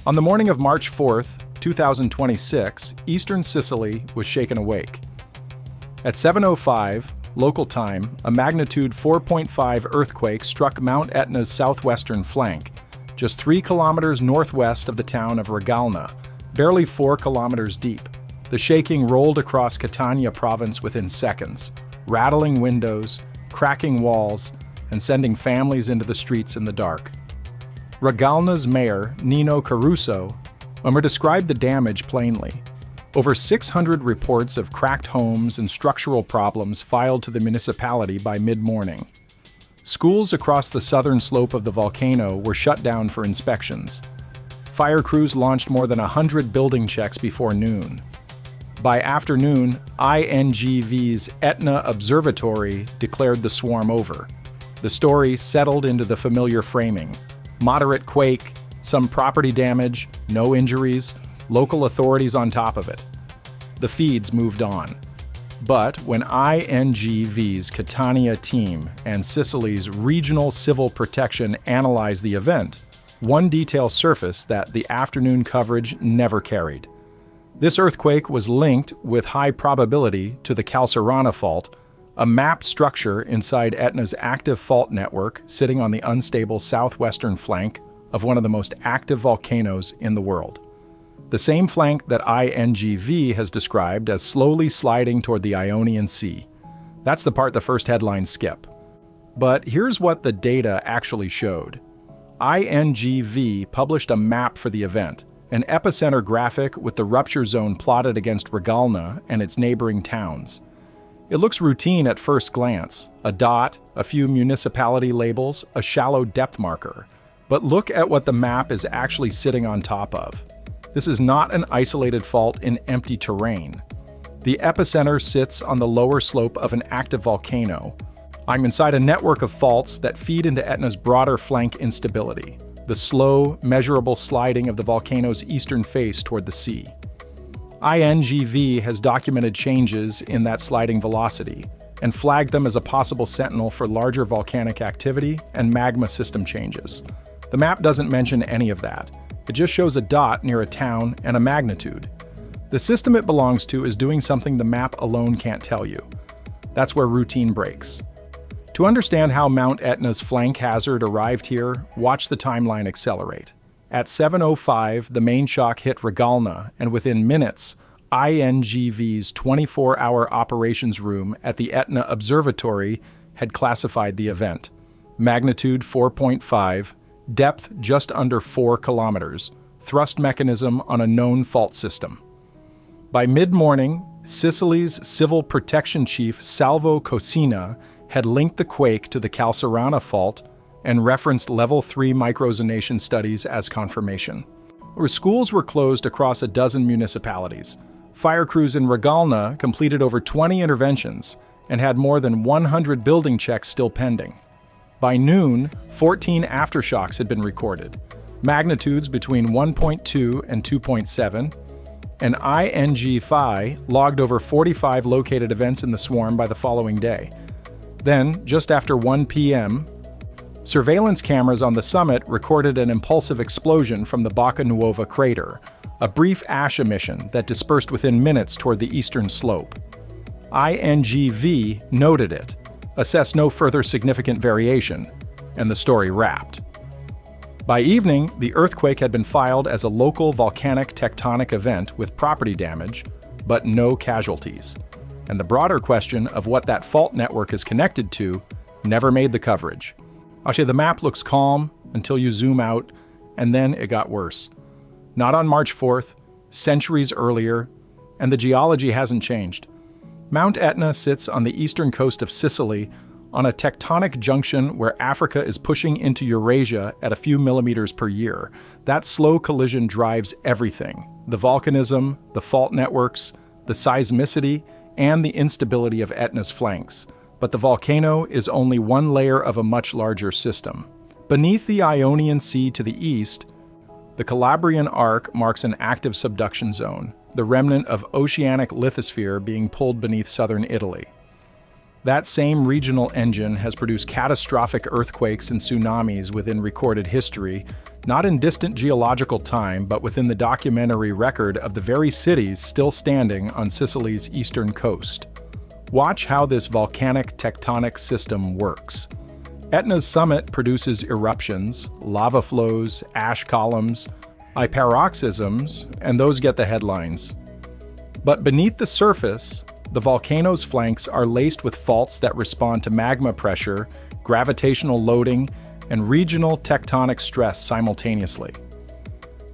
On the morning of March 4th, 2026, eastern Sicily was shaken awake. At 7:05 local time, a magnitude 4.5 earthquake struck Mount Etna's southwestern flank, just 3 kilometers northwest of the town of Ragalna, barely 4 kilometers deep. The shaking rolled across Catania province within seconds, rattling windows, cracking walls, and sending families into the streets in the dark. Ragalna's mayor, Nino Caruso, described the damage plainly. Over 600 reports of cracked homes and structural problems filed to the municipality by mid-morning. Schools across the southern slope of the volcano were shut down for inspections. Fire crews launched more than 100 building checks before noon. By afternoon, INGV's Etna Observatory declared the swarm over. The story settled into the familiar framing. Moderate quake, some property damage, no injuries, local authorities on top of it. The feeds moved on. But when INGV's Catania team and Sicily's Regional Civil Protection analyzed the event, one detail surfaced that the afternoon coverage never carried. This earthquake was linked with high probability to the Calcerana fault, a mapped structure inside Etna's active fault network sitting on the unstable southwestern flank of one of the most active volcanoes in the world. The same flank that INGV has described as slowly sliding toward the Ionian Sea. That's the part the first headlines skip. But here's what the data actually showed. INGV published a map for the event, an epicenter graphic with the rupture zone plotted against Ragalna and its neighboring towns. It looks routine at first glance, a dot, a few municipality labels, a shallow depth marker. But look at what the map is actually sitting on top of. This is not an isolated fault in empty terrain. The epicenter sits on the lower slope of an active volcano. I'm inside a network of faults that feed into Etna's broader flank instability, the slow, measurable sliding of the volcano's eastern face toward the sea. INGV has documented changes in that sliding velocity and flagged them as a possible sentinel for larger volcanic activity and magma system changes. The map doesn't mention any of that. It just shows a dot near a town and a magnitude. The system it belongs to is doing something the map alone can't tell you. That's where routine breaks. To understand how Mount Etna's flank hazard arrived here, watch the timeline accelerate. At 7:05, the main shock hit Ragalna, and within minutes, INGV's 24-hour operations room at the Etna Observatory had classified the event. Magnitude 4.5, depth just under 4 kilometers, thrust mechanism on a known fault system. By mid-morning, Sicily's Civil Protection Chief Salvo Cocina had linked the quake to the Calcerana fault and referenced level 3 microzonation studies as confirmation. Schools were closed across a dozen municipalities. Fire crews in Ragalna completed over 20 interventions and had more than 100 building checks still pending. By noon, 14 aftershocks had been recorded, magnitudes between 1.2 and 2.7, and INGV logged over 45 located events in the swarm by the following day. Then, just after 1 p.m., surveillance cameras on the summit recorded an impulsive explosion from the Bocca Nuova crater, a brief ash emission that dispersed within minutes toward the eastern slope. INGV noted it, assessed no further significant variation, and the story wrapped. By evening, the earthquake had been filed as a local volcanic tectonic event with property damage, but no casualties. And the broader question of what that fault network is connected to never made the coverage. Actually, the map looks calm until you zoom out, and then it got worse. Not on March 4th, centuries earlier, and the geology hasn't changed. Mount Etna sits on the eastern coast of Sicily on a tectonic junction where Africa is pushing into Eurasia at a few millimeters per year. That slow collision drives everything: the volcanism, the fault networks, the seismicity, and the instability of Etna's flanks. But the volcano is only one layer of a much larger system. Beneath the Ionian Sea to the east, the Calabrian Arc marks an active subduction zone, the remnant of oceanic lithosphere being pulled beneath southern Italy. That same regional engine has produced catastrophic earthquakes and tsunamis within recorded history, not in distant geological time, but within the documentary record of the very cities still standing on Sicily's eastern coast. Watch how this volcanic tectonic system works. Etna's summit produces eruptions, lava flows, ash columns, hyperoxisms, and those get the headlines. But beneath the surface, the volcano's flanks are laced with faults that respond to magma pressure, gravitational loading, and regional tectonic stress simultaneously.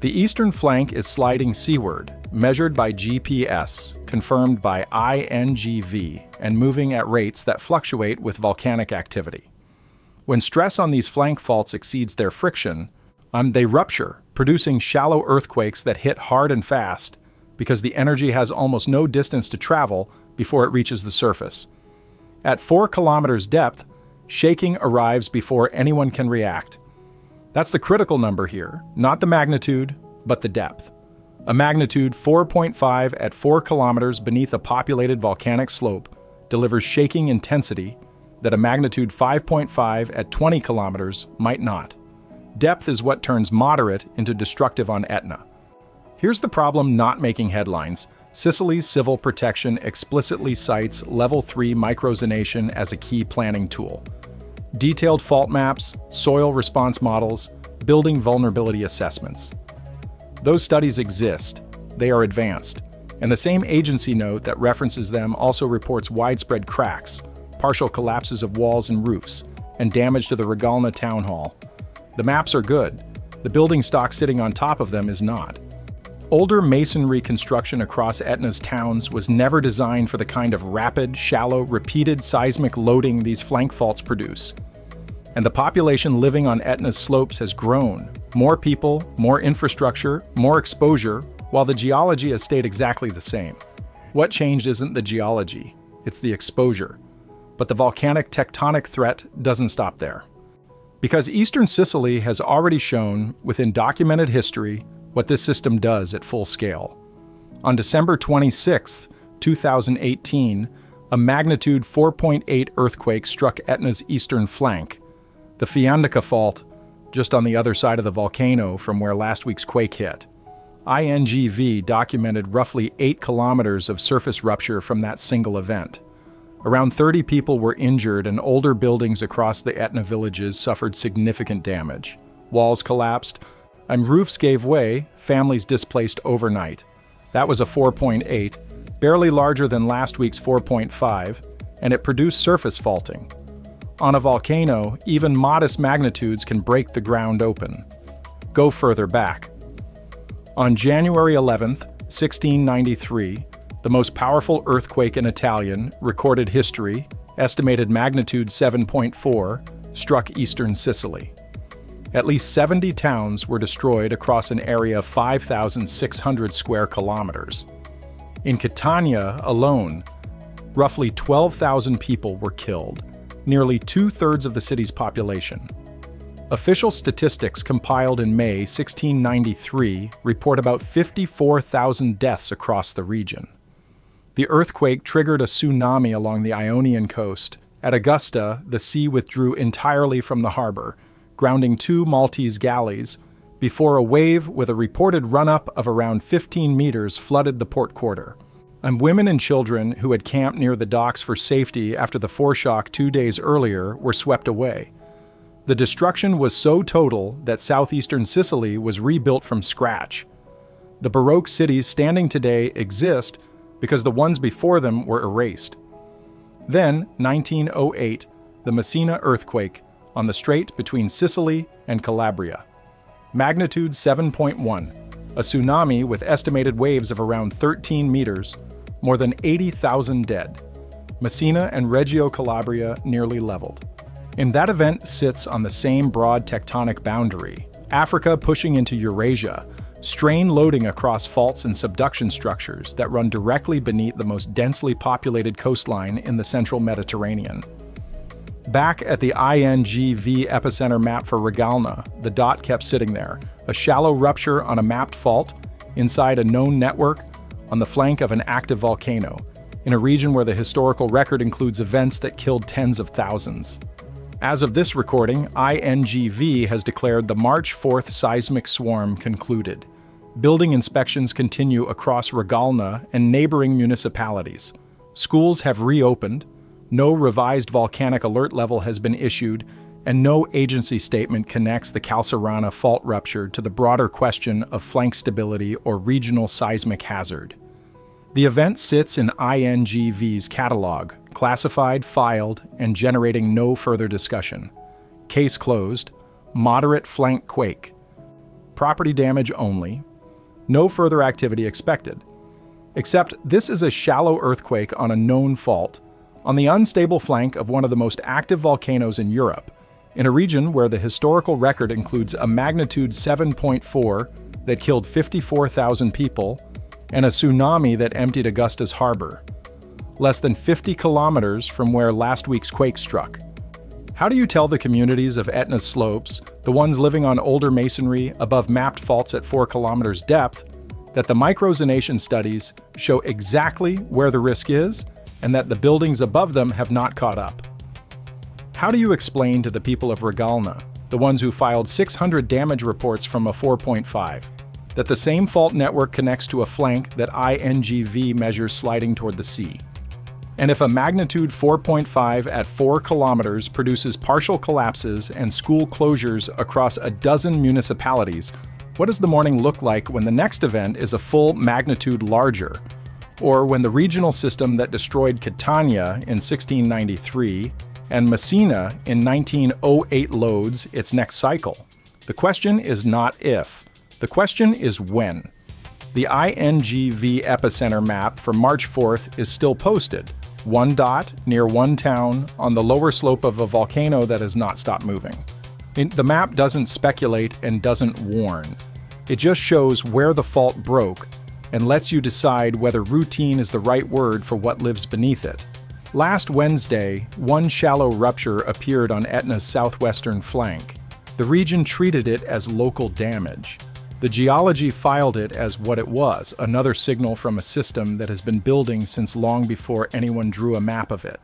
The eastern flank is sliding seaward, measured by GPS, confirmed by INGV, and moving at rates that fluctuate with volcanic activity. When stress on these flank faults exceeds their friction, they rupture, producing shallow earthquakes that hit hard and fast because the energy has almost no distance to travel before it reaches the surface. At 4 kilometers depth, shaking arrives before anyone can react. That's the critical number here, not the magnitude, but the depth. A magnitude 4.5 at 4 kilometers beneath a populated volcanic slope delivers shaking intensity that a magnitude 5.5 at 20 kilometers might not. Depth is what turns moderate into destructive on Etna. Here's the problem not making headlines. Sicily's civil protection explicitly cites Level 3 microzonation as a key planning tool. Detailed fault maps, soil response models, building vulnerability assessments. Those studies exist, they are advanced, and the same agency note that references them also reports widespread cracks, partial collapses of walls and roofs, and damage to the Ragalna town hall. The maps are good. The building stock sitting on top of them is not. Older masonry construction across Etna's towns was never designed for the kind of rapid, shallow, repeated seismic loading these flank faults produce. And the population living on Etna's slopes has grown. More people, more infrastructure, more exposure, while the geology has stayed exactly the same. What changed isn't the geology, it's the exposure. But the volcanic tectonic threat doesn't stop there. Because eastern Sicily has already shown, within documented history, what this system does at full scale. On December 26, 2018, a magnitude 4.8 earthquake struck Etna's eastern flank, the Fiandica Fault, just on the other side of the volcano from where last week's quake hit. INGV documented roughly 8 kilometers of surface rupture from that single event. Around 30 people were injured and older buildings across the Etna villages suffered significant damage. Walls collapsed, and roofs gave way, families displaced overnight. That was a 4.8, barely larger than last week's 4.5, and it produced surface faulting. On a volcano, even modest magnitudes can break the ground open. Go further back. On January 11th, 1693, the most powerful earthquake in Italian recorded history, estimated magnitude 7.4, struck eastern Sicily. At least 70 towns were destroyed across an area of 5,600 square kilometers. In Catania alone, roughly 12,000 people were killed, nearly 2/3 of the city's population. Official statistics compiled in May 1693 report about 54,000 deaths across the region. The earthquake triggered a tsunami along the Ionian coast. At Augusta, the sea withdrew entirely from the harbor, grounding 2 Maltese galleys, before a wave with a reported run-up of around 15 meters flooded the port quarter. And women and children who had camped near the docks for safety after the foreshock 2 days earlier were swept away. The destruction was so total that southeastern Sicily was rebuilt from scratch. The Baroque cities standing today exist because the ones before them were erased. Then, 1908, the Messina earthquake on the strait between Sicily and Calabria. Magnitude 7.1, a tsunami with estimated waves of around 13 meters, more than 80,000 dead. Messina and Reggio Calabria nearly leveled. And that event sits on the same broad tectonic boundary, Africa pushing into Eurasia, strain loading across faults and subduction structures that run directly beneath the most densely populated coastline in the central Mediterranean. Back at the INGV epicenter map for Ragalna, the dot kept sitting there, a shallow rupture on a mapped fault, inside a known network, on the flank of an active volcano, in a region where the historical record includes events that killed tens of thousands. As of this recording, INGV has declared the March 4th seismic swarm concluded. Building inspections continue across Ragalna and neighboring municipalities. Schools have reopened, no revised volcanic alert level has been issued, and no agency statement connects the Calcerana fault rupture to the broader question of flank stability or regional seismic hazard. The event sits in INGV's catalog, classified, filed, and generating no further discussion. Case closed. Moderate flank quake. Property damage only. No further activity expected. Except this is a shallow earthquake on a known fault, on the unstable flank of one of the most active volcanoes in Europe, in a region where the historical record includes a magnitude 7.4 that killed 54,000 people and a tsunami that emptied Augusta's harbor, less than 50 kilometers from where last week's quake struck. How do you tell the communities of Etna's slopes, the ones living on older masonry above mapped faults at 4 kilometers depth, that the microzonation studies show exactly where the risk is and that the buildings above them have not caught up? How do you explain to the people of Ragalna, the ones who filed 600 damage reports from a 4.5, that the same fault network connects to a flank that INGV measures sliding toward the sea? And if a magnitude 4.5 at 4 kilometers produces partial collapses and school closures across a dozen municipalities, what does the morning look like when the next event is a full magnitude larger? Or when the regional system that destroyed Catania in 1693 and Messina in 1908 loads its next cycle? The question is not if, the question is when. The INGV epicenter map for March 4th is still posted, one dot near one town on the lower slope of a volcano that has not stopped moving. The map doesn't speculate and doesn't warn. It just shows where the fault broke and lets you decide whether routine is the right word for what lives beneath it. Last Wednesday, one shallow rupture appeared on Etna's southwestern flank. The region treated it as local damage. The geology filed it as what it was, another signal from a system that has been building since long before anyone drew a map of it.